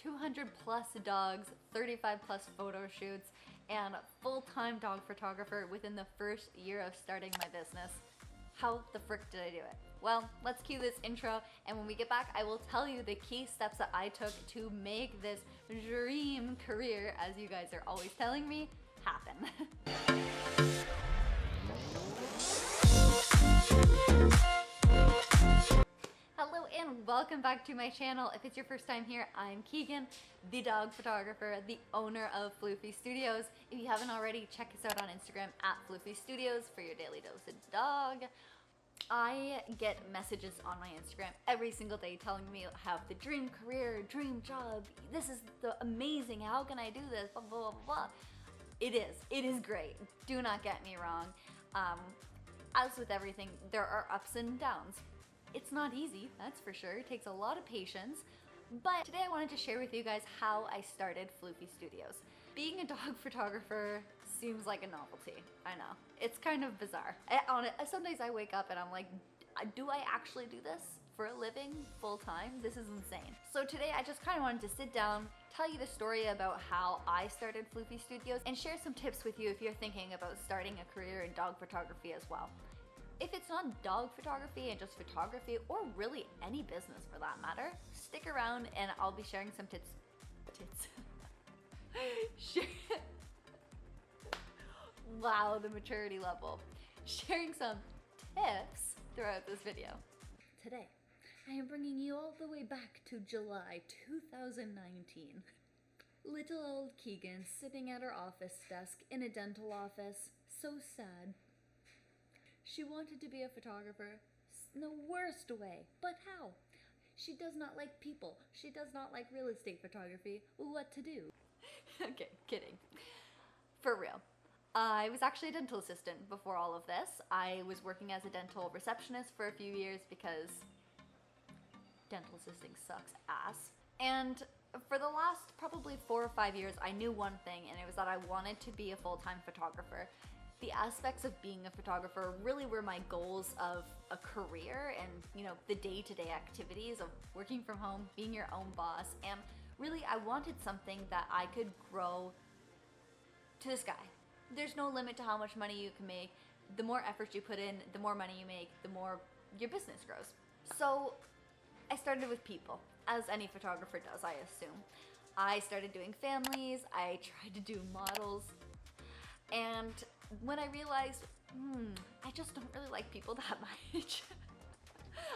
200 plus dogs, 35 plus photo shoots, and full-time dog photographer within the first year of starting my business. How the frick did I do it? Well, let's cue this intro, and when we get back, I will tell you the key steps that I took to make this dream career, as you guys are always telling me, happen. Hello and welcome back to my channel. If it's your first time here, I'm Keegan, the dog photographer, the owner of Floofy Studios. If you haven't already, check us out on Instagram at Floofy Studios for your daily dose of dog. I get messages on my Instagram every single day telling me I have the dream career, dream job, this is the amazing, how can I do this, blah, blah, blah, blah. It is great. Do not get me wrong. As with everything, there are ups and downs. It's not easy, that's for sure. It takes a lot of patience. But today I wanted to share with you guys how I started Floofy Studios. Being a dog photographer seems like a novelty. I know. It's kind of bizarre. Some days I wake up and I'm like, do I actually do this for a living, full time? This is insane. So today I just kind of wanted to sit down, tell you the story about how I started Floofy Studios, and share some tips with you if you're thinking about starting a career in dog photography as well. If it's not dog photography and just photography, or really any business for that matter, stick around and I'll be sharing some tips. Wow, the maturity level. Sharing some tips throughout this video. Today, I am bringing you all the way back to July 2019. Little old Keegan sitting at her office desk in a dental office, so sad. She wanted to be a photographer in the worst way, but how? She does not like people. She does not like real estate photography. What to do? Okay, kidding. For real. I was actually a dental assistant before all of this. I was working as a dental receptionist for a few years because dental assisting sucks ass. And for the last probably 4 or 5 years, I knew one thing, and it was that I wanted to be a full-time photographer. The aspects of being a photographer really were my goals of a career and, you know, the day-to-day activities of working from home, being your own boss, and really I wanted something that I could grow to the sky. There's no limit to how much money you can make. The more effort you put in, the more money you make, the more your business grows. So I started with people, as any photographer does, I assume. I started doing families, I tried to do models, and when I realized, I just don't really like people that much.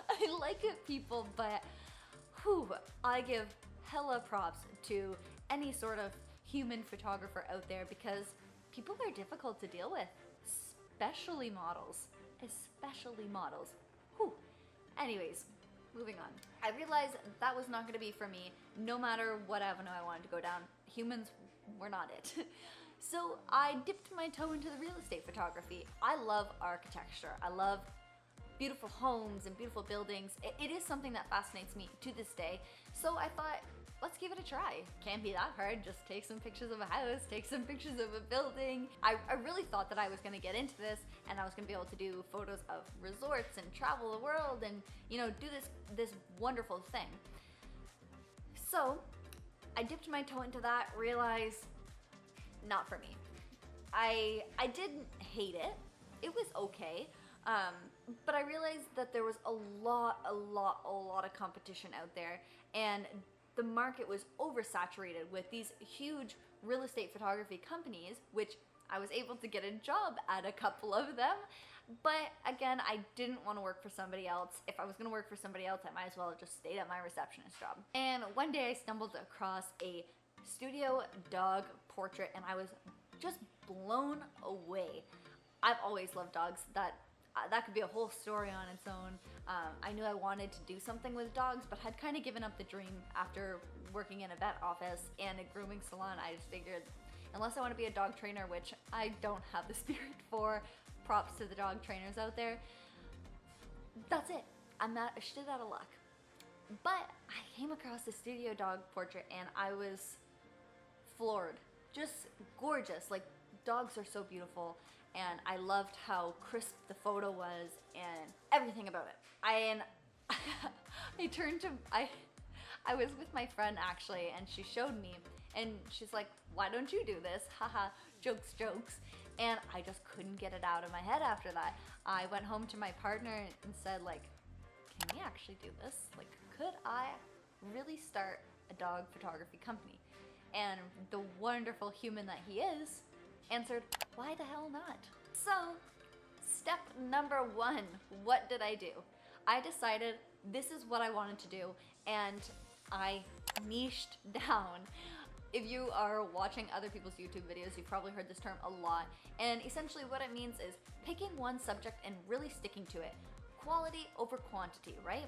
I like people, but I give hella props to any sort of human photographer out there because people are difficult to deal with, especially models. Anyways, moving on. I realized that was not gonna be for me, no matter what avenue I wanted to go down. Humans were not it. So I dipped my toe into the real estate photography. I love architecture. I love beautiful homes and beautiful buildings. It is something that fascinates me to this day. So I thought, let's give it a try. Can't be that hard. Just take some pictures of a house, take some pictures of a building. I really thought that I was gonna get into this and I was gonna be able to do photos of resorts and travel the world and, you know, do this wonderful thing. So I dipped my toe into that, realized not for me. I didn't hate it. It was okay. But I realized that there was a lot of competition out there, and the market was oversaturated with these huge real estate photography companies, which I was able to get a job at a couple of them. But again, I didn't want to work for somebody else. If I was going to work for somebody else, I might as well have just stayed at my receptionist job. And one day I stumbled across a studio dog portrait and I was just blown away. I've always loved dogs. That could be a whole story on its own. I knew I wanted to do something with dogs, but had kind of given up the dream after working in a vet office and a grooming salon. I just figured, unless I want to be a dog trainer, which I don't have the spirit for, props to the dog trainers out there, that's it. I'm a shit out of luck. But I came across the studio dog portrait and I was floored. Just gorgeous. Like, dogs are so beautiful, and I loved how crisp the photo was and everything about it. I I was with my friend actually, and she showed me, and she's like, why don't you do this? Haha, jokes, jokes. And I just couldn't get it out of my head after that. I went home to my partner and said, like, can we actually do this? Like, could I really start a dog photography company? And the wonderful human that he is answered, why the hell not? So, step number 1, what did I do? I decided this is what I wanted to do, and I niched down. If you are watching other people's YouTube videos, you've probably heard this term a lot, and essentially what it means is picking one subject and really sticking to it. Quality over quantity, right?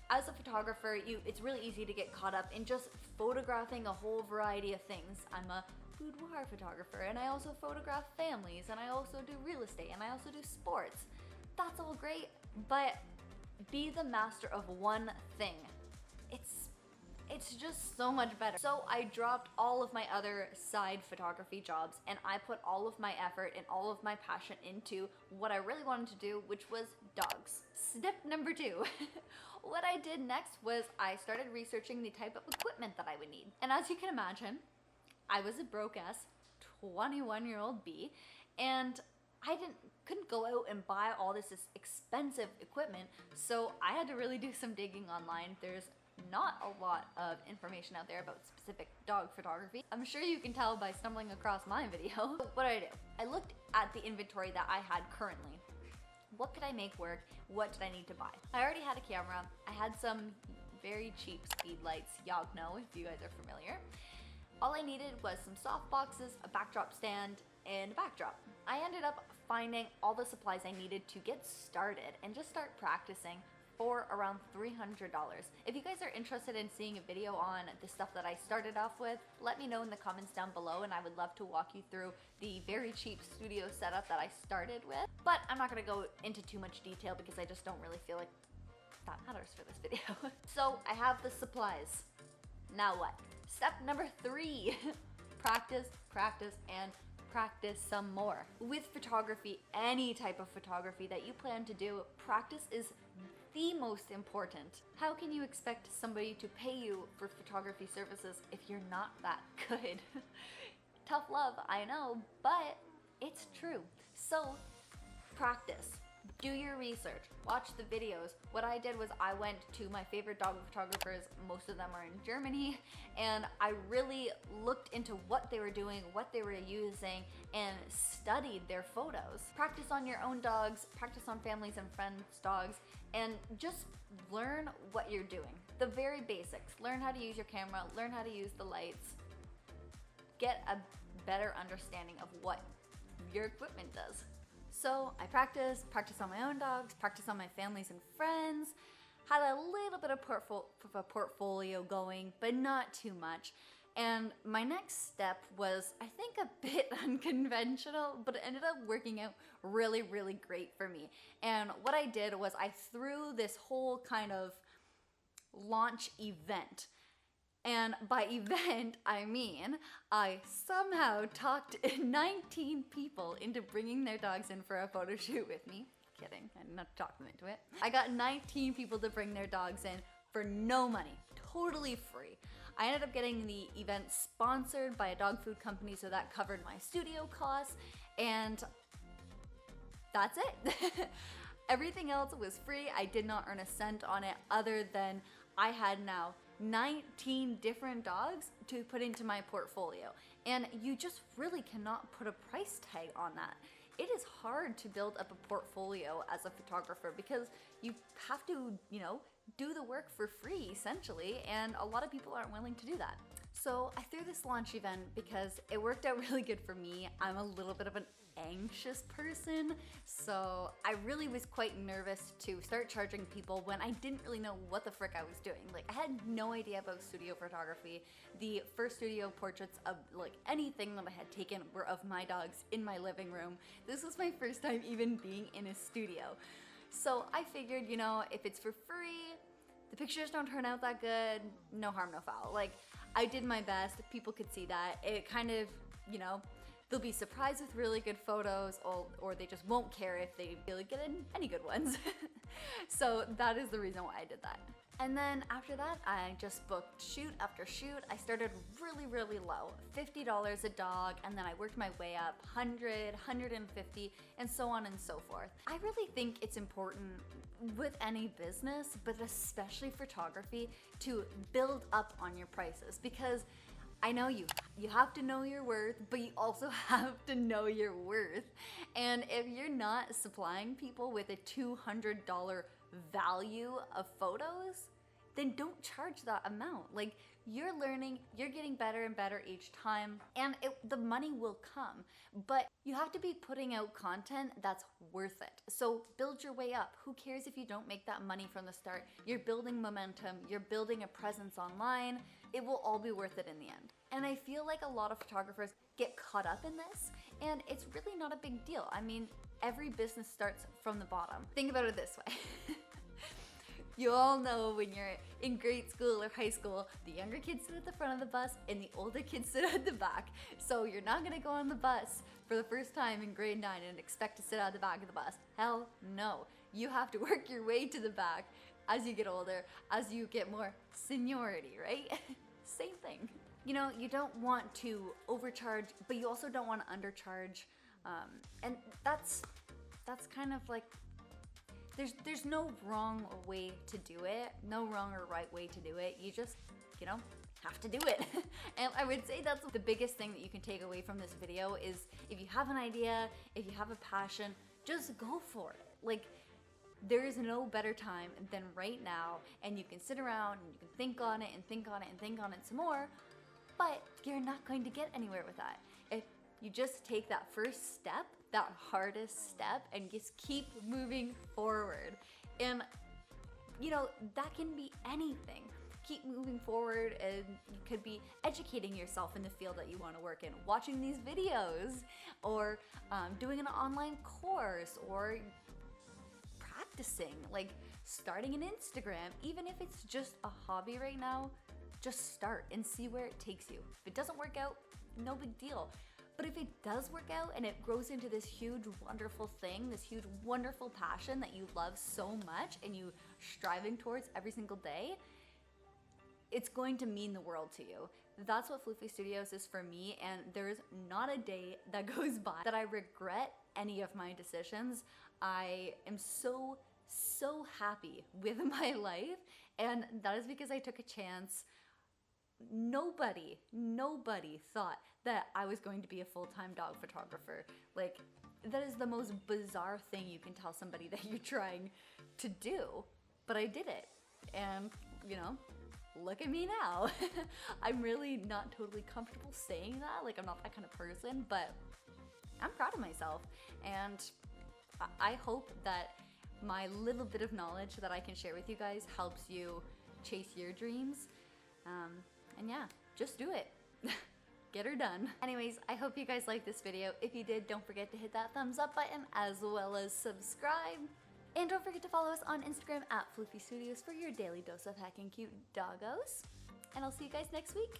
As a photographer, it's really easy to get caught up in just photographing a whole variety of things. I'm a boudoir photographer, and I also photograph families, and I also do real estate, and I also do sports. That's all great, but be the master of one thing. It's just so much better. So I dropped all of my other side photography jobs, and I put all of my effort and all of my passion into what I really wanted to do, which was dogs. Step number 2. What I did next was I started researching the type of equipment that I would need. And as you can imagine, I was a broke-ass 21-year-old bee, and I couldn't go out and buy all this expensive equipment, so I had to really do some digging online. There's not a lot of information out there about specific dog photography. I'm sure you can tell by stumbling across my video. What did I do? I looked at the inventory that I had currently. What could I make work? What did I need to buy? I already had a camera. I had some very cheap speed lights, y'all know if you guys are familiar. All I needed was some soft boxes, a backdrop stand, and a backdrop. I ended up finding all the supplies I needed to get started and just start practicing for around $300. If you guys are interested in seeing a video on the stuff that I started off with, let me know in the comments down below, and I would love to walk you through the very cheap studio setup that I started with. But I'm not gonna go into too much detail because I just don't really feel like that matters for this video. So I have the supplies. Now what? Step number 3, practice, practice, and practice some more. With photography, any type of photography that you plan to do, practice is the most important. How can you expect somebody to pay you for photography services if you're not that good? Tough love, I know, but it's true. So practice. Do your research, watch the videos. What I did was I went to my favorite dog photographers, most of them are in Germany, and I really looked into what they were doing, what they were using, and studied their photos. Practice on your own dogs, practice on families and friends' dogs, and just learn what you're doing. The very basics. Learn how to use your camera, learn how to use the lights, get a better understanding of what your equipment does. So I practiced on my own dogs, practiced on my families and friends, had a little bit of a portfolio going, but not too much. And my next step was, I think, a bit unconventional, but it ended up working out really, really great for me. And what I did was I threw this whole kind of launch event. And by event, I mean, I somehow talked 19 people into bringing their dogs in for a photo shoot with me. Kidding, I did not talk them into it. I got 19 people to bring their dogs in for no money, totally free. I ended up getting the event sponsored by a dog food company, so that covered my studio costs, and that's it. Everything else was free. I did not earn a cent on it other than I had now 19 different dogs to put into my portfolio. And you just really cannot put a price tag on that. It is hard to build up a portfolio as a photographer because you have to, do the work for free essentially, and a lot of people aren't willing to do that. So I threw this launch event because it worked out really good for me. I'm a little bit of an anxious person, so I really was quite nervous to start charging people when I didn't really know what the frick I was doing. Like, I had no idea about studio photography. The first studio portraits of anything that I had taken were of my dogs in my living room. This was my first time even being in a studio. So I figured, if it's for free, the pictures don't turn out that good, no harm, no foul. I did my best, people could see that. It kind of, they'll be surprised with really good photos, or they just won't care if they really get any good ones. So that is the reason why I did that. And then after that, I just booked shoot after shoot. I started really, really low, $50 a dog, and then I worked my way up, 100, 150, and so on and so forth. I really think it's important with any business, but especially photography, to build up on your prices, because I know you have to know your worth, but you also have to know your worth. And if you're not supplying people with a $200 value of photos, then don't charge that amount. Like, you're learning, you're getting better and better each time, and the money will come, but you have to be putting out content that's worth it. So build your way up. Who cares if you don't make that money from the start? You're building momentum, you're building a presence online. It will all be worth it in the end. And I feel like a lot of photographers get caught up in this, and it's really not a big deal. I mean, every business starts from the bottom. Think about it this way. You all know when you're in grade school or high school, the younger kids sit at the front of the bus and the older kids sit at the back. So you're not gonna go on the bus for the first time in grade 9 and expect to sit at the back of the bus. Hell no. You have to work your way to the back as you get older, as you get more seniority, right? Same thing. You know, you don't want to overcharge, but you also don't want to undercharge. And that's kind of like, there's no wrong way to do it, no wrong or right way to do it. You just, you know, have to do it. And I would say that's the biggest thing that you can take away from this video is, if you have an idea, if you have a passion, just go for it. Like, there is no better time than right now, and you can sit around and you can think on it and think on it and think on it some more, but you're not going to get anywhere with that. If you just take that first step, that hardest step, and just keep moving forward. And you know, that can be anything. Keep moving forward, and you could be educating yourself in the field that you want to work in, watching these videos, or doing an online course, or practicing, like starting an Instagram. Even if it's just a hobby right now, just start and see where it takes you. If it doesn't work out, no big deal. But if it does work out and it grows into this huge, wonderful thing, this huge, wonderful passion that you love so much and you striving towards every single day, it's going to mean the world to you. That's what Floofy Studios is for me, and there's not a day that goes by that I regret any of my decisions. I am so happy with my life, and that is because I took a chance. Nobody thought that I was going to be a full-time dog photographer. Like, that is the most bizarre thing you can tell somebody that you're trying to do, but I did it. And, you know, look at me now. I'm really not totally comfortable saying that, like, I'm not that kind of person, but I'm proud of myself. And I hope that my little bit of knowledge that I can share with you guys helps you chase your dreams. And yeah, just do it. Get her done. Anyways, I hope you guys liked this video. If you did, don't forget to hit that thumbs up button as well as subscribe. And don't forget to follow us on Instagram at FLOOFYSTUDIOS for your daily dose of hacking cute doggos. And I'll see you guys next week.